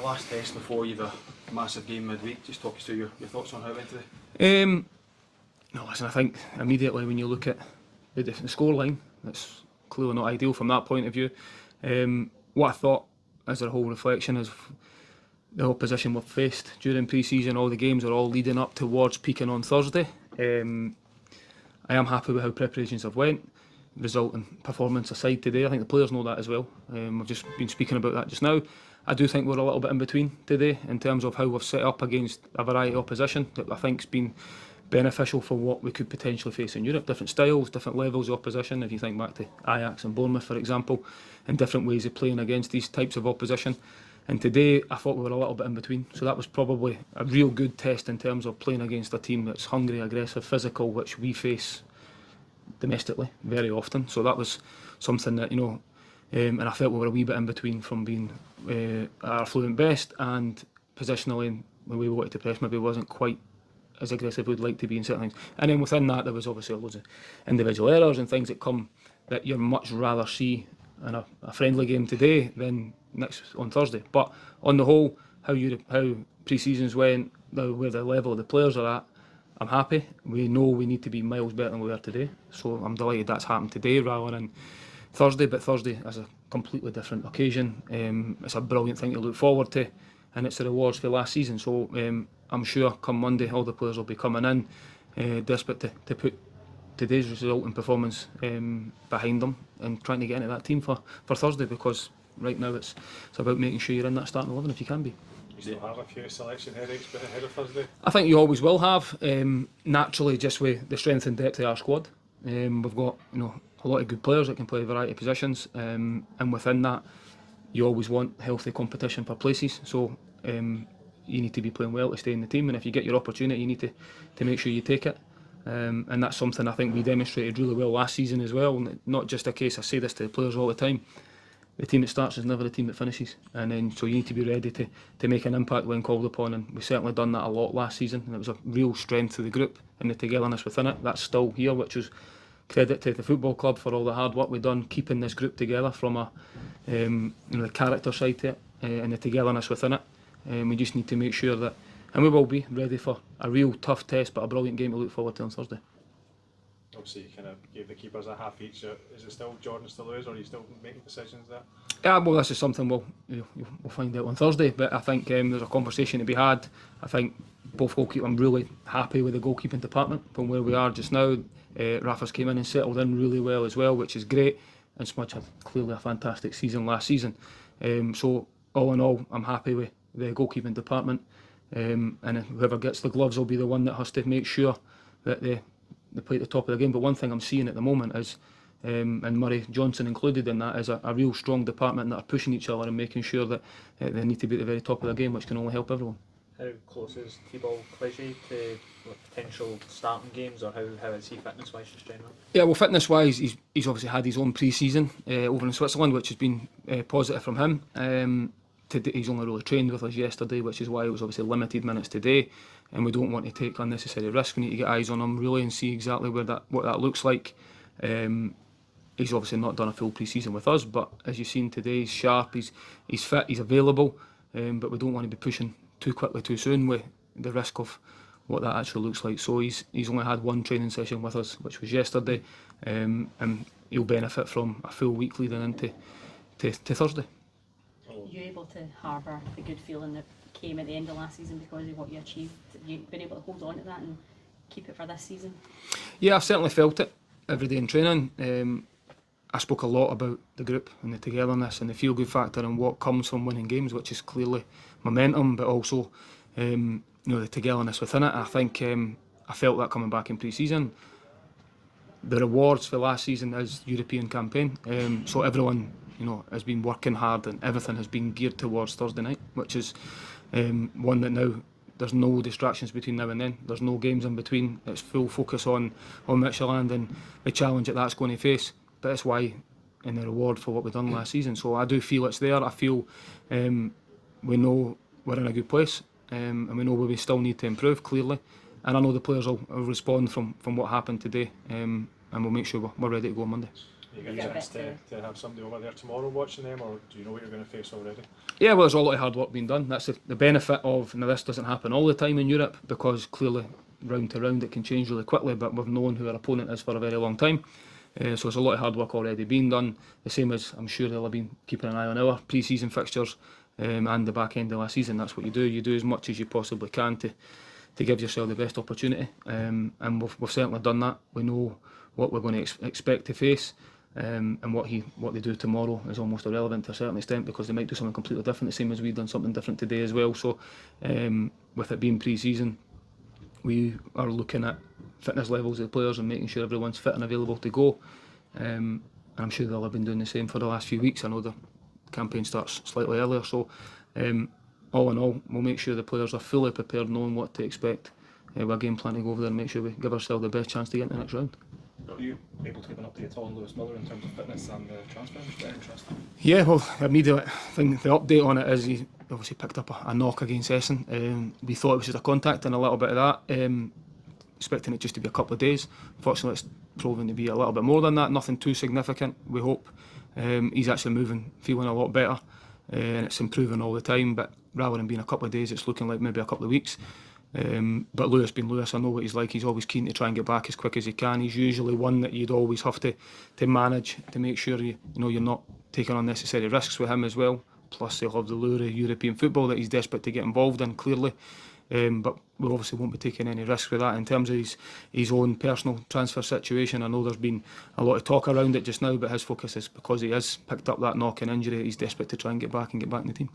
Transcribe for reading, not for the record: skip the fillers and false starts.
last test before you've a massive game midweek. Just talk us through your thoughts on how it went today. No, listen, I think immediately when you look at the scoreline, it's clearly not ideal from that point of view. What I thought as a whole reflection is the opposition we've faced during pre-season. All the games are all leading up towards peaking on Thursday. I am happy with how preparations have went. Result and performance aside today, I think the players know that as well. We've just been speaking about that just now. I do think we're a little bit in between today in terms of how we've set up against a variety of opposition that I think's been beneficial for what we could potentially face in Europe. Different styles, different levels of opposition. If you think back to Ajax and Bournemouth, for example, and different ways of playing against these types of opposition. And today, I thought we were a little bit in between. So that was probably a real good test in terms of playing against a team that's hungry, aggressive, physical, which we face domestically very often. So that was something that, and I felt we were a wee bit in between from being at our fluent best, and positionally, the way we wanted to press maybe wasn't quite as aggressive we'd like to be in certain things. And then within that, there was obviously loads of individual errors and things that come that you'd much rather see in a friendly game today than next on Thursday. But on the whole, how pre-seasons went, where the level of the players are at, I'm happy. We know we need to be miles better than we were today, so I'm delighted that's happened today rather than Thursday. But Thursday is a completely different occasion. It's a brilliant thing to look forward to, and it's the rewards for last season. So I'm sure come Monday all the players will be coming in desperate to put today's result and performance behind them and trying to get into that team for Thursday, because right now it's about making sure you're in that starting 11 if you can be. You still have a few selection headaches ahead of Thursday? I think you always will have, naturally, just with the strength and depth of our squad. We've got a lot of good players that can play a variety of positions, and within that you always want healthy competition for places. So you need to be playing well to stay in the team, and if you get your opportunity you need to make sure you take it. And that's something I think we demonstrated really well last season as well. Not just a case, I say this to the players all the time, the team that starts is never the team that finishes, and then so you need to be ready to make an impact when called upon, and we've certainly done that a lot last season, and it was a real strength to the group and the togetherness within it. That's still here, which is credit to the football club for all the hard work we've done keeping this group together from a the character side to it, and the togetherness within it. We just need to make sure that, and we will be ready for a real tough test but a brilliant game to look forward to on Thursday. Obviously you kind of gave the keepers a half each. Is it still Jordan's to lose, or are you still making decisions there? Yeah, well, this is something we'll find out on Thursday, but I think there's a conversation to be had. I think both goalkeepers, I'm really happy with the goalkeeping department from where we are just now. Rafa's came in and settled in really well as well, which is great, and Smudge had clearly a fantastic season last season. So all in all, I'm happy with the goalkeeping department, and whoever gets the gloves will be the one that has to make sure that they play at the top of the game. But one thing I'm seeing at the moment is, and Murray Johnson included in that, is a real strong department that are pushing each other and making sure that they need to be at the very top of the game, which can only help everyone. How close is Thibault Clichy to potential starting games, or how is he fitness-wise just generally? Yeah, well, fitness-wise, he's obviously had his own pre-season over in Switzerland, which has been positive from him. Today, he's only really trained with us yesterday, which is why it was obviously limited minutes today, and we don't want to take unnecessary risk. We need to get eyes on him really and see exactly what that looks like. He's obviously not done a full pre-season with us, but as you've seen today, he's sharp, he's fit, he's available, but we don't want to be pushing too quickly too soon with the risk of what that actually looks like. So he's only had one training session with us, which was yesterday, and he'll benefit from a full week leading into Thursday. Are you able to harbour the good feeling that came at the end of last season because of what you achieved? Have you been able to hold on to that and keep it for this season? Yeah, I've certainly felt it every day in training. I spoke a lot about the group and the togetherness and the feel-good factor and what comes from winning games, which is clearly momentum, but also the togetherness within it. I think I felt that coming back in pre-season. The rewards for last season is European campaign, so everyone has been working hard and everything has been geared towards Thursday night, which is one that now there's no distractions between now and then. There's no games in between. It's full focus on Midtjylland and the challenge that that's going to face. But that's why, and the reward for what we've done last season. So I do feel it's there. I feel we know we're in a good place, and we know where we still need to improve, clearly. And I know the players will respond from what happened today, and we'll make sure we're ready to go on Monday. You get Yeah, a chance but, to have somebody over there tomorrow watching them, or do you know what you're going to face already? Yeah, well, there's a lot of hard work being done. That's the benefit of, now this doesn't happen all the time in Europe, because clearly round to round it can change really quickly, but we've known who our opponent is for a very long time. So there's a lot of hard work already being done, the same as I'm sure they'll have been keeping an eye on our pre-season fixtures and the back end of last season. That's what you do as much as you possibly can to give yourself the best opportunity, and we've certainly done that. We know what we're going to expect to face, and what they do tomorrow is almost irrelevant to a certain extent, because they might do something completely different, the same as we've done something different today as well. So with it being pre-season, we are looking at fitness levels of the players and making sure everyone's fit and available to go. And I'm sure they'll have been doing the same for the last few weeks. I know the campaign starts slightly earlier, so all in all, we'll make sure the players are fully prepared, knowing what to expect. With a game plan to go over there and make sure we give ourselves the best chance to get into the next round. Are you able to give an update at all on Lewis Miller in terms of fitness and the transfer? Very interesting. Yeah, well, immediately, I think the update on it is he obviously picked up a knock against Essen. We thought it was just a contact and a little bit of that, expecting it just to be a couple of days. Fortunately, it's proven to be a little bit more than that, nothing too significant, we hope. He's actually moving, feeling a lot better, and it's improving all the time, but rather than being a couple of days, it's looking like maybe a couple of weeks. But Lewis being Lewis, I know what he's like. He's always keen to try and get back as quick as he can. He's usually one that you'd always have to manage to make sure you're not taking unnecessary risks with him as well. Plus he'll have the lure of European football that he's desperate to get involved in, clearly. But we obviously won't be taking any risks with that. In terms of his own personal transfer situation, I know there's been a lot of talk around it just now, but his focus is, because he has picked up that knock and injury, he's desperate to try and get back in the team.